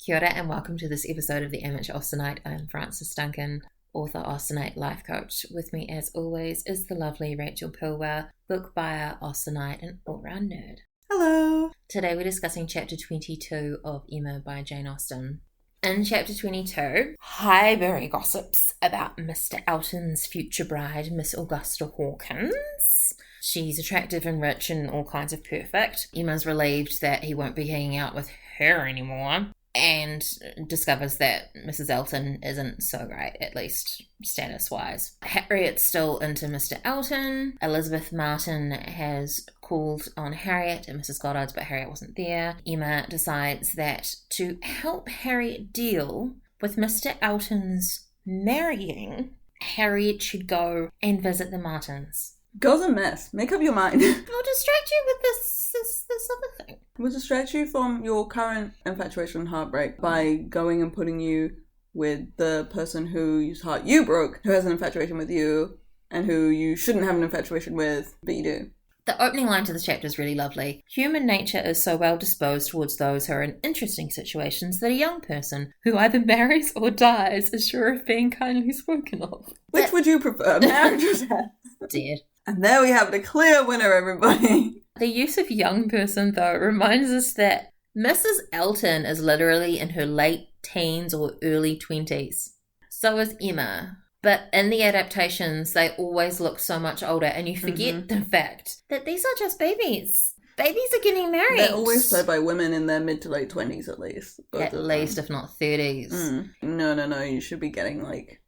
Kia ora and welcome to this episode of The Amateur Austenite. I'm Frances Duncan, author, Austenite, life coach. With me as always is the lovely Rachel Pilwell, book buyer, Austenite and all-round nerd. Hello! Today we're discussing chapter 22 of Emma by Jane Austen. In chapter 22, Highbury gossips about Mr. Elton's future bride, Miss Augusta Hawkins. She's attractive and rich and all kinds of perfect. Emma's relieved that he won't be hanging out with her anymore and discovers that Mrs Elton isn't so great, at least status-wise. Harriet's still into Mr Elton. Elizabeth Martin has called on Harriet at Mrs Goddard's, but Harriet wasn't there. Emma decides that to help Harriet deal with Mr Elton's marrying, Harriet should go and visit the Martins. Girl's a mess. Make up your mind. I'll distract you with this other thing. We'll distract you from your current infatuation and heartbreak by going and putting you with the person whose heart you broke, who has an infatuation with you, and who you shouldn't have an infatuation with, but you do. The opening line to this chapter is really lovely. Human nature is so well disposed towards those who are in interesting situations that a young person who either marries or dies is sure of being kindly spoken of. Which would you prefer, marriage or death? Dead. And there we have it, a clear winner, everybody. The use of young person, though, reminds us that Mrs Elton is literally in her late teens or early 20s. So is Emma. But in the adaptations, they always look so much older, and you forget the fact that these are just babies. Babies are getting married. They're always played by women in their mid to late 20s at least. At least, if not 30s. No, you should be getting,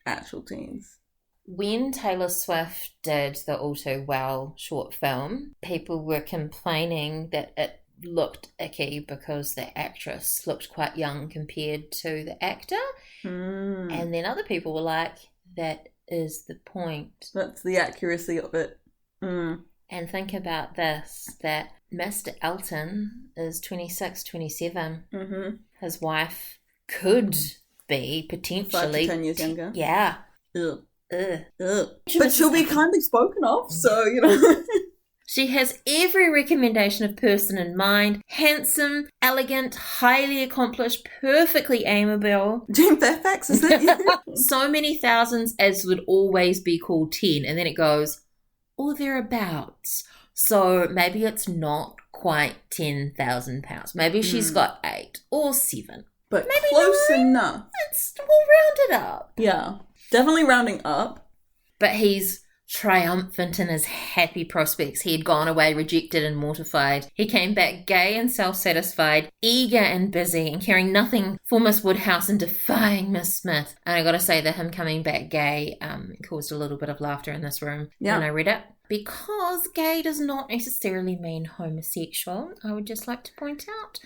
actual teens. When Taylor Swift did the All Too Well short film, people were complaining that it looked icky because the actress looked quite young compared to the actor. And then other people were like, that is the point. That's the accuracy of it. And think about this, that Mr. Elton is 26, 27. His wife could be potentially 5 to 10 years younger. Yeah. Ugh. Ugh. But she'll be kindly spoken of, so, you know. She has every recommendation of person in mind. Handsome, elegant, highly accomplished, perfectly amiable. Jane Fairfax, is that you? So many thousands as would always be called 10. And then it goes, or thereabouts. So maybe it's not quite £10,000. Maybe she's got 8 or 7. But maybe close 9. enough. We'll round it up. Yeah. Definitely rounding up. But he's triumphant in his happy prospects. He had gone away rejected and mortified. He came back gay and self-satisfied, eager and busy, and caring nothing for Miss Woodhouse and defying Miss Smith. And I got to say that him coming back gay caused a little bit of laughter in this room when I read it. Because gay does not necessarily mean homosexual, I would just like to point out.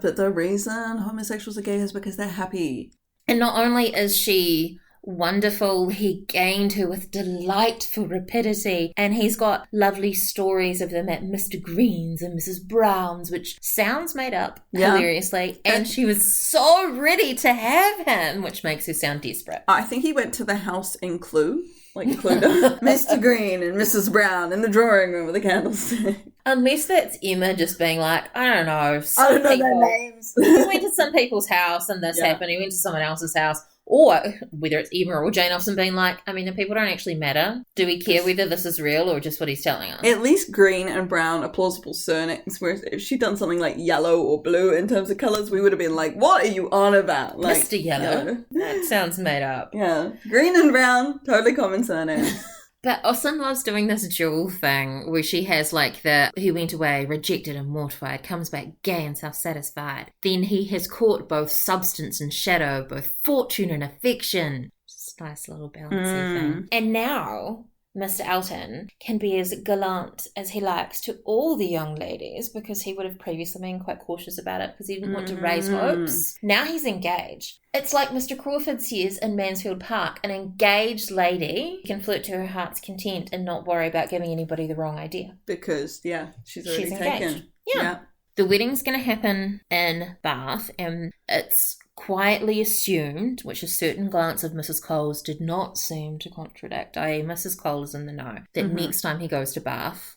But the reason homosexuals are gay is because they're happy. And not only is she wonderful, he gained her with delightful rapidity, and he's got lovely stories of them at Mr. Green's and Mrs. Brown's, which sounds made up hilariously, and she was so ready to have him, which makes her sound desperate. I think he went to the house in Clue, Mr. Green and Mrs. Brown in the drawing room with a candlestick. Unless that's Emma just being like, I don't know their names. He went to some people's house and this happened, he went to someone else's house. Or whether it's Emma or Jane Austen being like, I mean, the people don't actually matter. Do we care whether this is real or just what he's telling us? At least Green and Brown are plausible surnames, whereas if she'd done something like yellow or blue in terms of colours, we would have been like, what are you on about? Mr. Yellow. That sounds made up. Yeah. Green and Brown, totally common surnames. But Austen loves doing this dual thing where she has he went away rejected and mortified, comes back gay and self-satisfied. Then he has caught both substance and shadow, both fortune and affection. Just a nice little balancing thing. And now Mr. Elton can be as gallant as he likes to all the young ladies because he would have previously been quite cautious about it because he didn't want to raise hopes. Now he's engaged. It's like Mr. Crawford says in Mansfield Park, an engaged lady can flirt to her heart's content and not worry about giving anybody the wrong idea. Because, she's already engaged. taken. Yeah. The wedding's going to happen in Bath, and it's quietly assumed, which a certain glance of Mrs. Cole's did not seem to contradict, i.e. Mrs. Cole is in the know, that next time he goes to Bath,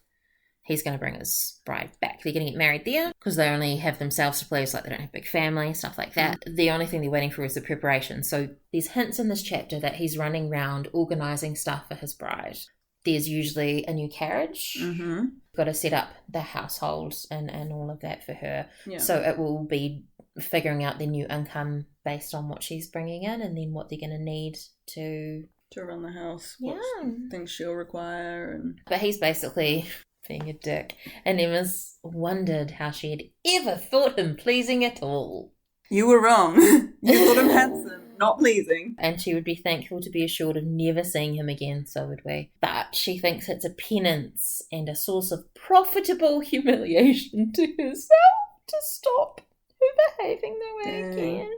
he's going to bring his bride back. They're going to get married there because they only have themselves to please, like they don't have a big family, stuff like that. The only thing they're waiting for is the preparation. So there's hints in this chapter that he's running around organising stuff for his bride. There's usually a new carriage. Got to set up the household and all of that for her. Yeah. So it will be figuring out their new income based on what she's bringing in and then what they're going to need to run the house. What things she'll require. But he's basically being a dick. And Emma's wondered how she had ever thought him pleasing at all. You were wrong. You thought him handsome, not pleasing. And she would be thankful to be assured of never seeing him again, so would we. But she thinks it's a penance and a source of profitable humiliation to herself to stop her behaving that way again.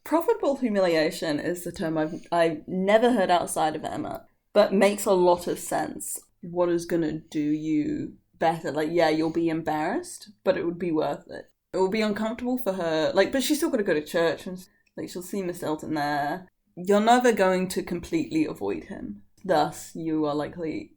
Profitable humiliation is the term I've never heard outside of Emma, but makes a lot of sense. What is going to do you better? Like, yeah, you'll be embarrassed, but it would be worth it. It will be uncomfortable for her, like, but she's still got to go to church and, like, she'll see Mrs Elton there. You're never going to completely avoid him. Thus, you are likely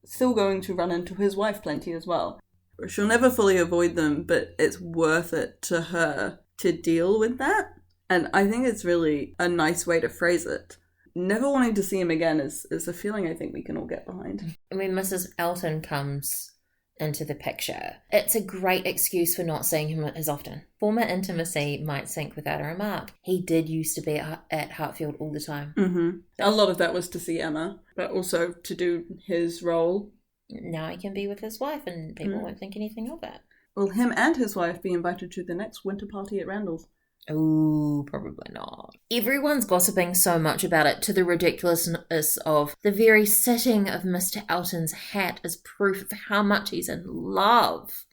still going to run into his wife plenty as well. She'll never fully avoid them, but it's worth it to her to deal with that. And I think it's really a nice way to phrase it. Never wanting to see him again is a feeling I think we can all get behind. When Mrs Elton comes into the picture, it's a great excuse for not seeing him as often. Former intimacy might sink without a remark. He did used to be at Hartfield all the time. A lot of that was to see Emma, but also to do his role. Now he can be with his wife and people won't think anything of it. Will him and his wife be invited to the next winter party at Randall's? Oh, probably not. Everyone's gossiping so much about it to the ridiculousness of the very sitting of Mr. Elton's hat as proof of how much he's in love.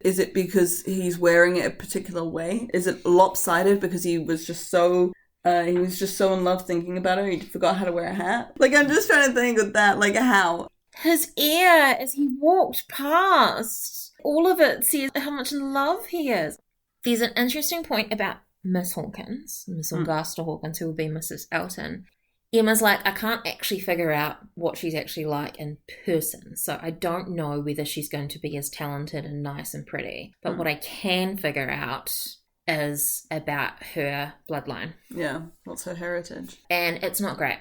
Is it because he's wearing it a particular way? Is it lopsided because he was just so in love thinking about her, he forgot how to wear a hat? Like, I'm just trying to think of that, like, how? His air as he walked past, all of it says how much in love he is. There's an interesting point about Miss Hawkins, Miss Augusta Hawkins, who will be Mrs Elton. Emma's like, I can't actually figure out what she's actually like in person, so I don't know whether she's going to be as talented and nice and pretty. But what I can figure out is about her bloodline. Yeah, what's her heritage? And it's not great.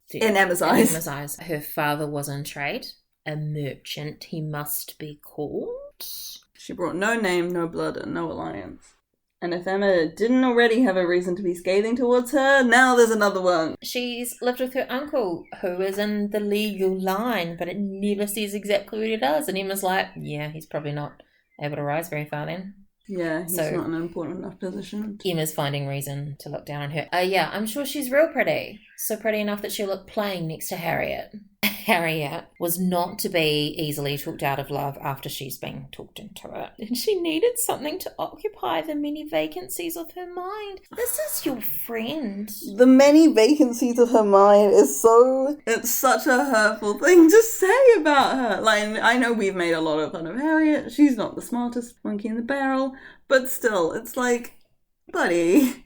In Emma's eyes. In Emma's eyes. Her father was in trade, a merchant, he must be called. She brought no name, no blood, and no alliance. And if Emma didn't already have a reason to be scathing towards her, now there's another one. She's lived with her uncle, who is in the legal line, but it never says exactly what he does. And Emma's like, yeah, he's probably not able to rise very far then. Yeah, he's not in an important enough position. Emma's finding reason to look down on her. Yeah, I'm sure she's real pretty. So pretty enough that she'll look plain next to Harriet. Harriet was not to be easily talked out of love after she's been talked into it. And she needed something to occupy the many vacancies of her mind. This is your friend. The many vacancies of her mind it's such a hurtful thing to say about her. Like, I know we've made a lot of fun of Harriet. She's not the smartest monkey in the barrel. But still, it's like, buddy.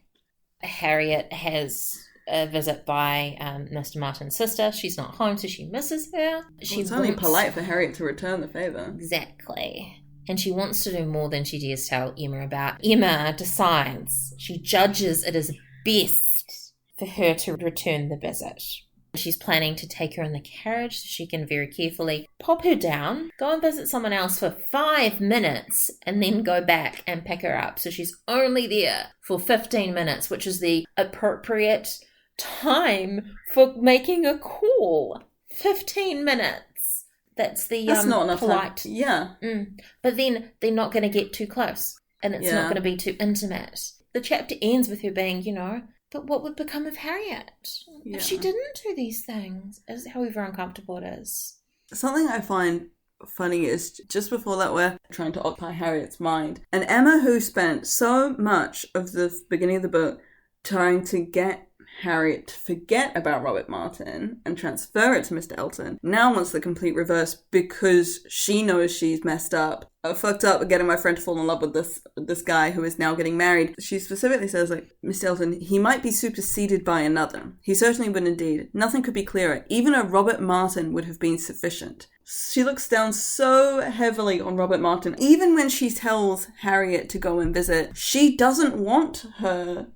Harriet has a visit by Mr. Martin's sister. She's not home, so she misses her. It's only polite for Harriet to return the favour. Exactly. And she wants to do more than she dares tell Emma about. Emma decides, she judges it as best for her to return the visit. She's planning to take her in the carriage so she can very carefully pop her down, go and visit someone else for 5 minutes, and then go back and pick her up. So she's only there for 15 minutes, which is the appropriate time for making a call. 15 minutes. That's not enough polite. Time. Yeah. But then they're not going to get too close, and it's not going to be too intimate. The chapter ends with her being, but what would become of Harriet if she didn't do these things, however uncomfortable it is? Something I find funny is just before that we're trying to occupy Harriet's mind. And Emma, who spent so much of the beginning of the book trying to get Harriet to forget about Robert Martin and transfer it to Mr. Elton, now wants the complete reverse because she knows she's messed up. I fucked up getting my friend to fall in love with this guy who is now getting married. She specifically says, like, Mr. Elton, he might be superseded by another. He certainly would indeed. Nothing could be clearer. Even a Robert Martin would have been sufficient. She looks down so heavily on Robert Martin. Even when she tells Harriet to go and visit, she doesn't want her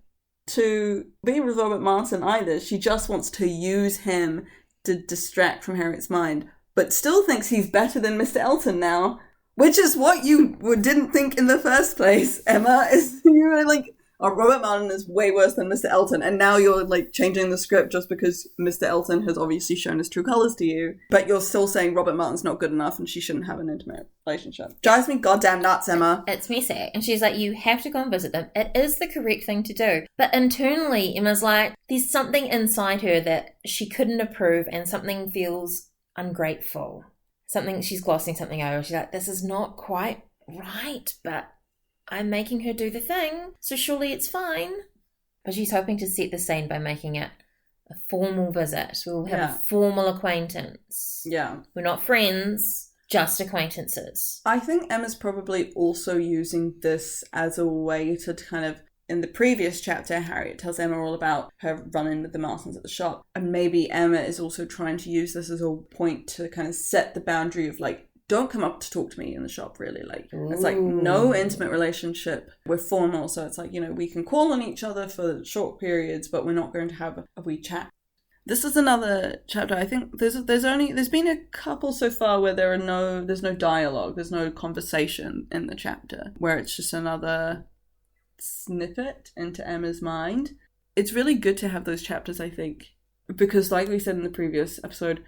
to be with Robert Martin either. She just wants to use him to distract from Harriet's mind, but still thinks he's better than Mr. Elton now. Which is what you didn't think in the first place, Emma. Is you were like, oh, Robert Martin is way worse than Mr. Elton, and now you're like changing the script just because Mr. Elton has obviously shown his true colours to you, but you're still saying Robert Martin's not good enough and she shouldn't have an intimate relationship. Drives me goddamn nuts, Emma. It's messy. And she's like, you have to go and visit them. It is the correct thing to do. But internally, Emma's like, there's something inside her that she couldn't approve and something feels ungrateful. She's glossing something over. She's like, this is not quite right, but I'm making her do the thing, so surely it's fine. But she's hoping to set the scene by making it a formal visit. We'll have a formal acquaintance. Yeah. We're not friends, just acquaintances. I think Emma's probably also using this as a way to kind of, in the previous chapter, Harriet tells Emma all about her run-in with the Martins at the shop. And maybe Emma is also trying to use this as a point to kind of set the boundary of, like, don't come up to talk to me in the shop, really. Like, it's like, no intimate relationship. We're formal, so it's like, you know, we can call on each other for short periods, but we're not going to have a wee chat. This is another chapter. I think there's been a couple so far where there's no dialogue, there's no conversation in the chapter, where it's just another snippet into Emma's mind. It's really good to have those chapters, I think, because like we said in the previous episode,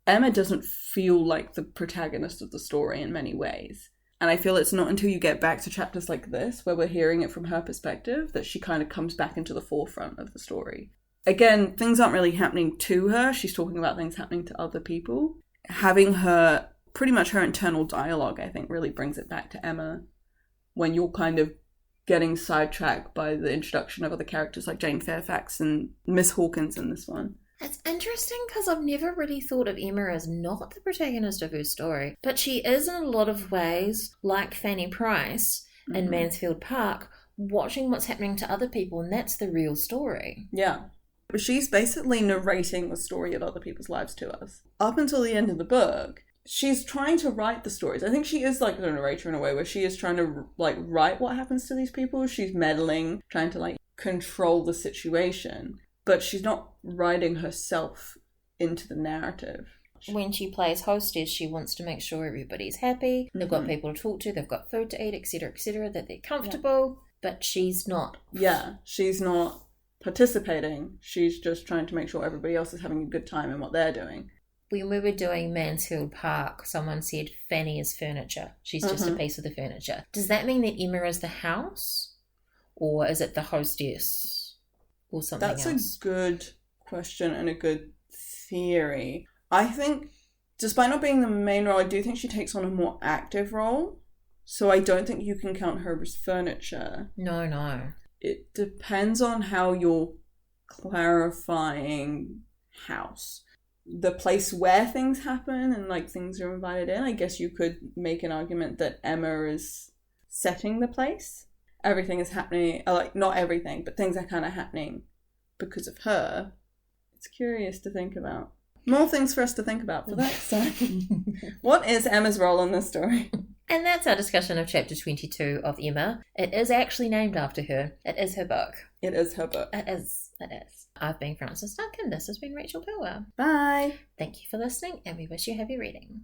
Emma doesn't feel like the protagonist of the story in many ways. And I feel it's not until you get back to chapters like this, where we're hearing it from her perspective, that she kind of comes back into the forefront of the story. Again, things aren't really happening to her. She's talking about things happening to other people. Having her, pretty much her internal dialogue, I think, really brings it back to Emma when you're kind of getting sidetracked by the introduction of other characters like Jane Fairfax and Miss Hawkins in this one. It's interesting because I've never really thought of Emma as not the protagonist of her story, but she is in a lot of ways like Fanny Price in Mansfield Park, watching what's happening to other people, and that's the real story. Yeah. She's basically narrating the story of other people's lives to us. Up until the end of the book, she's trying to write the stories. I think she is like the narrator in a way where she is trying to like write what happens to these people. She's meddling, trying to like control the situation. But she's not writing herself into the narrative. When she plays hostess, she wants to make sure everybody's happy. They've got people to talk to, they've got food to eat, etc., that they're comfortable. Yeah. But she's not. Yeah, she's not participating. She's just trying to make sure everybody else is having a good time in what they're doing. When we were doing Mansfield Park, someone said Fanny is furniture. She's just a piece of the furniture. Does that mean that Emma is the house? Or is it the hostess? Or something else? That's a good question and a good theory. I think, despite not being the main role, I do think she takes on a more active role. So I don't think you can count her as furniture. No. It depends on how you're clarifying house. The place where things happen and like things are invited in, I guess you could make an argument that Emma is setting the place. Everything is happening, like not everything, but things are kind of happening because of her. It's curious to think about. More things for us to think about for that time. What is Emma's role in this story? And that's our discussion of chapter 22 of Emma. It is actually named after her. It is her book. It is her book. It is. I've been Frances Duncan. This has been Rachel Pilwer. Bye. Thank you for listening, and we wish you happy reading.